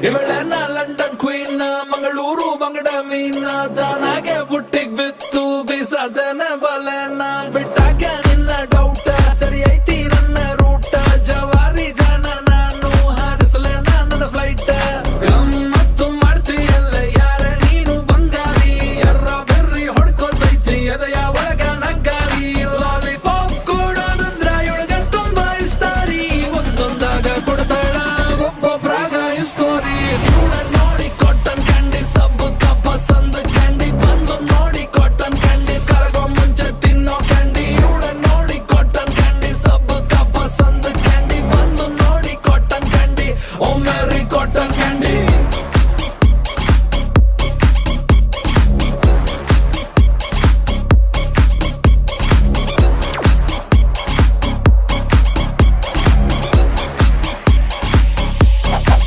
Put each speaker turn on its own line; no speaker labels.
ಇವಳೆನ್ನ London queen Mangaluru ಬಂಗಡ ಮೀನ ತಾನಾಗೆ ಬುಟ್ಟಿಗ್ ಬಿತ್ತು ಬೀಸದನೆ ಬಲೆನ ಬಿಟ್ಟಾಗ ನಿನ್ನ ಡೌಟ ಸರಿ ಐತಿ ನನ್ನ ರೂಟ ಜವಾರಿ ಜನ ನಾನು ಹಾರಿಸಲೆ ನನ್ನ ಫ್ಲೈಟ್ ಗಮ್ಮತ್ತು ಮಾಡ್ತೀಯಲ್ಲ ಯಾರ ನೀನು ಬಂಗಾರಿ ಎರ್ರ ಬೆರ್ರಿ ಹೊಡ್ಕೊತೈತಿ ಎದೆಯ ಒಳಗ ನಗ್ಗಾರಿ ಲಾಲಿಪಾಪ್ ಕೊಡೋದಂದ್ರ ಇವಳಿಗೆ ತುಂಬಾ ಇಷ್ಟ ರೀ ಒಂದೊಂದಾಗ ಕೊಡ್ತಾಳ ಒಬ್ಬೊಬ್ರಾಗ ಸ್ಟೋರಿ ಇವಳ ನೋಡಿ ಕಾಟನ್ ಕ್ಯಾಂಡಿ ಸಬ್ಬು ಪಸಂದ್ ಕ್ಯಾಂಡಿ ಬಂದು ನೋಡಿ ಕಾಟನ್ ಕ್ಯಾಂಡಿ ಕರಗೋ ಮುಂಚೆ ತಿನ್ನೋ ಕ್ಯಾಂಡಿ ಇವಳ ನೋಡಿ ಕಾಟನ್ ಕ್ಯಾಂಡಿ ಸಬ್ಬು ಪಸಂದ್ ಕ್ಯಾಂಡಿ ಬಂದು ನೋಡಿ ಕಾಟನ್ ಕ್ಯಾಂಡಿ ಓ ಮೇರಿ ಕಾಟನ್